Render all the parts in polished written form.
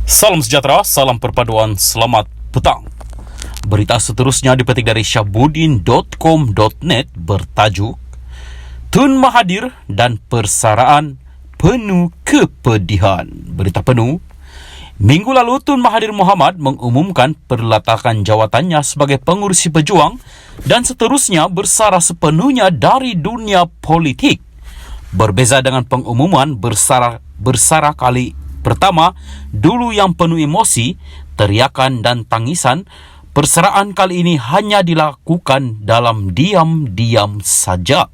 Salam sejahtera, salam perpaduan, selamat petang. Berita seterusnya dipetik dari syahbudin.com.net bertajuk Tun Mahathir dan persaraan penuh kepedihan. Berita penuh. Minggu lalu Tun Mahathir Mohamad mengumumkan perletakan jawatannya sebagai pengurusi pejuang dan seterusnya bersara sepenuhnya dari dunia politik. Berbeza dengan pengumuman bersara kali pertama, dulu yang penuh emosi, teriakan dan tangisan, persaraan kali ini hanya dilakukan dalam diam-diam saja.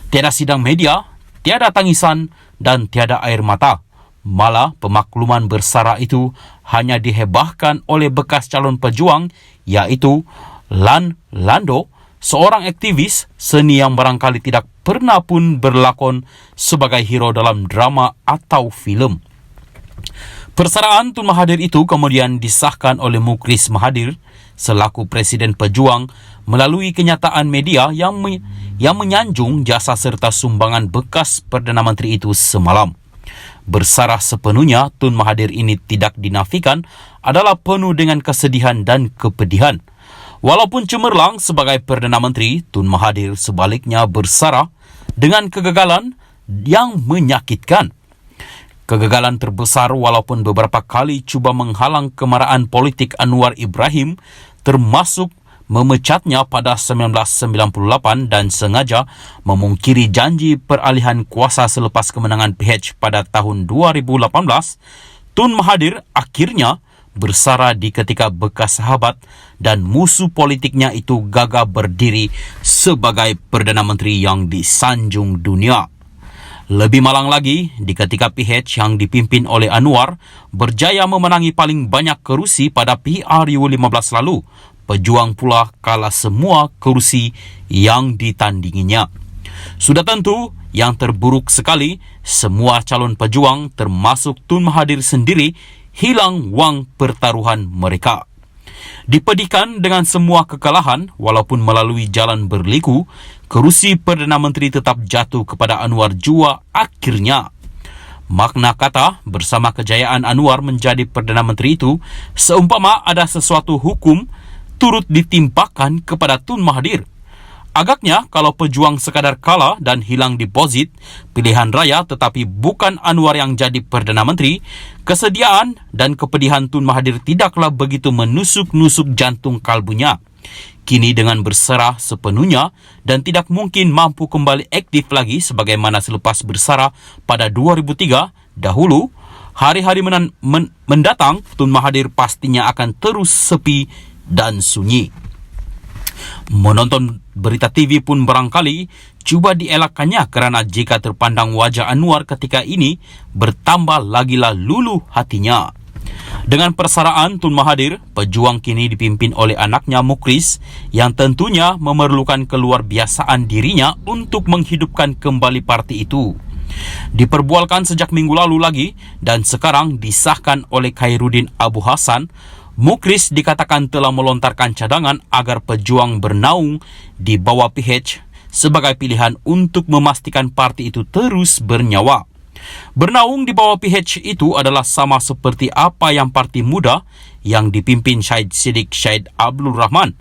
Tiada sidang media, tiada tangisan dan tiada air mata. Malah pemakluman bersara itu hanya dihebahkan oleh bekas calon pejuang, iaitu Lan Lando, seorang aktivis seni yang barangkali tidak pernah pun berlakon sebagai hero dalam drama atau filem. Persaraan Tun Mahathir itu kemudian disahkan oleh Mukris Mahathir selaku Presiden Pejuang melalui kenyataan media yang menyanjung jasa serta sumbangan bekas Perdana Menteri itu semalam. Bersarah sepenuhnya, Tun Mahathir ini tidak dinafikan adalah penuh dengan kesedihan dan kepedihan. Walaupun cemerlang sebagai Perdana Menteri, Tun Mahathir sebaliknya bersarah dengan kegagalan yang menyakitkan. Kegagalan terbesar walaupun beberapa kali cuba menghalang kemarahan politik Anwar Ibrahim, termasuk memecatnya pada 1998 dan sengaja memungkiri janji peralihan kuasa selepas kemenangan PH pada tahun 2018, Tun Mahathir akhirnya bersara di ketika bekas sahabat dan musuh politiknya itu gagah berdiri sebagai Perdana Menteri yang disanjung dunia. Lebih malang lagi, di ketika PH yang dipimpin oleh Anwar berjaya memenangi paling banyak kerusi pada PRU 15 lalu, pejuang pula kalah semua kerusi yang ditandinginya. Sudah tentu, yang terburuk sekali, semua calon pejuang termasuk Tun Mahathir sendiri hilang wang pertaruhan mereka. Dipedihkan dengan semua kekalahan, walaupun melalui jalan berliku, kerusi Perdana Menteri tetap jatuh kepada Anwar jua akhirnya. Makna kata bersama kejayaan Anwar menjadi Perdana Menteri itu seumpama ada sesuatu hukum turut ditimpakan kepada Tun Mahathir. Agaknya kalau pejuang sekadar kalah dan hilang deposit pilihan raya tetapi bukan Anwar yang jadi Perdana Menteri, kesediaan dan kepedihan Tun Mahathir tidaklah begitu menusuk-nusuk jantung kalbunya. Kini dengan berserah sepenuhnya dan tidak mungkin mampu kembali aktif lagi sebagaimana selepas bersara pada 2003 dahulu, hari-hari mendatang Tun Mahathir pastinya akan terus sepi dan sunyi. Menonton berita TV pun barangkali cuba dielakkannya kerana jika terpandang wajah Anwar ketika ini bertambah lagilah luluh hatinya. Dengan persaraan Tun Mahathir, pejuang kini dipimpin oleh anaknya Mukris yang tentunya memerlukan keluarbiasaan dirinya untuk menghidupkan kembali parti itu. Diperbualkan sejak minggu lalu lagi dan sekarang disahkan oleh Khairuddin Abu Hassan, Mukris dikatakan telah melontarkan cadangan agar pejuang bernaung di bawah PH sebagai pilihan untuk memastikan parti itu terus bernyawa. Bernaung di bawah PH itu adalah sama seperti apa yang parti muda yang dipimpin Syed Siddiq Syed Abdul Rahman.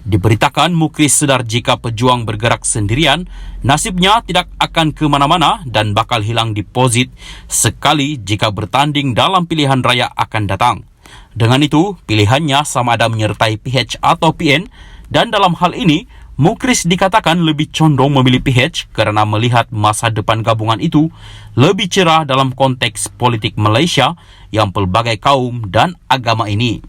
Diberitakan Mukris sedar jika pejuang bergerak sendirian, nasibnya tidak akan ke mana-mana dan bakal hilang deposit sekali jika bertanding dalam pilihan raya akan datang. Dengan itu, pilihannya sama ada menyertai PH atau PN dan dalam hal ini, Mukris dikatakan lebih condong memilih PH kerana melihat masa depan gabungan itu lebih cerah dalam konteks politik Malaysia yang pelbagai kaum dan agama ini.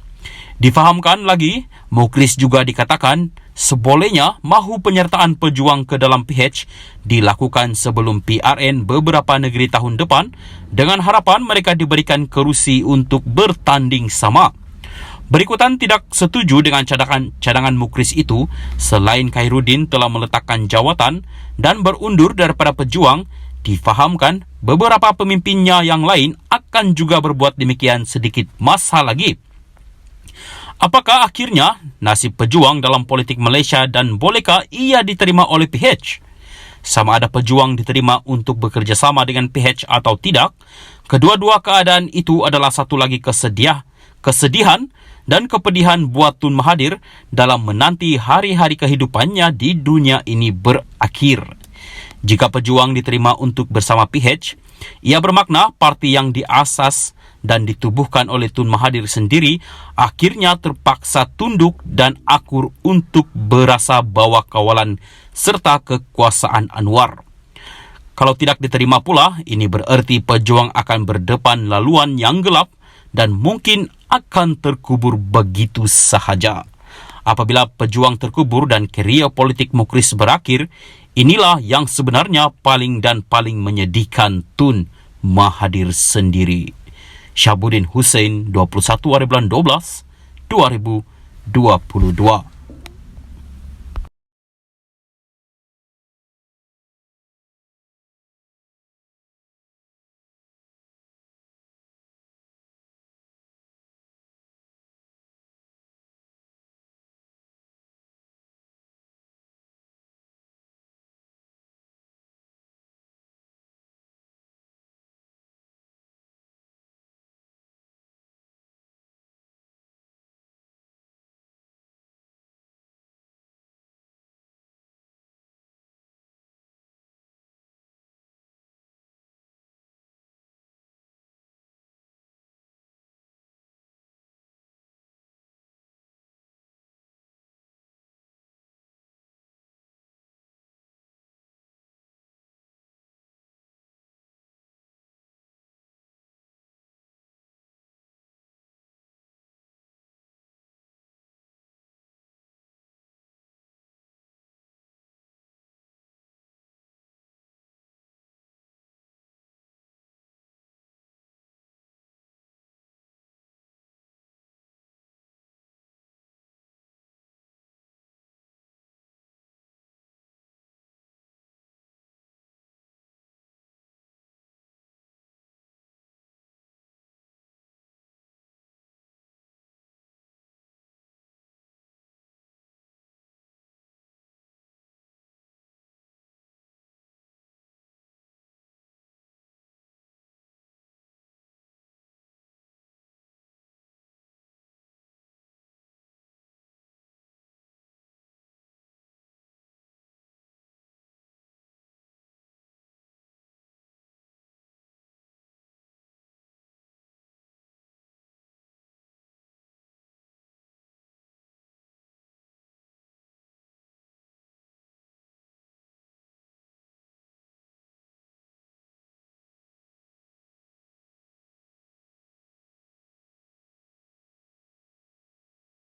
Difahamkan lagi, Mukris juga dikatakan sebolehnya mahu penyertaan pejuang ke dalam PH dilakukan sebelum PRN beberapa negeri tahun depan dengan harapan mereka diberikan kerusi untuk bertanding sama. Berikutan tidak setuju dengan cadangan Mukris itu, selain Khairuddin telah meletakkan jawatan dan berundur daripada pejuang, difahamkan beberapa pemimpinnya yang lain akan juga berbuat demikian sedikit masa lagi. Apakah akhirnya nasib pejuang dalam politik Malaysia dan bolehkah ia diterima oleh PH? Sama ada pejuang diterima untuk bekerja sama dengan PH atau tidak, kedua-dua keadaan itu adalah satu lagi kesedihan dan kepedihan buat Tun Mahathir dalam menanti hari-hari kehidupannya di dunia ini berakhir. Jika pejuang diterima untuk bersama PH, ia bermakna parti yang diasas dan ditubuhkan oleh Tun Mahathir sendiri akhirnya terpaksa tunduk dan akur untuk berasa bawah kawalan serta kekuasaan Anwar. Kalau tidak diterima pula, ini bererti pejuang akan berdepan laluan yang gelap dan mungkin akan terkubur begitu sahaja. Apabila pejuang terkubur dan kerja politik Mukhris berakhir, inilah yang sebenarnya paling menyedihkan Tun Mahathir sendiri. Syabuddin Hussein, 21 hari bulan 12, 2022.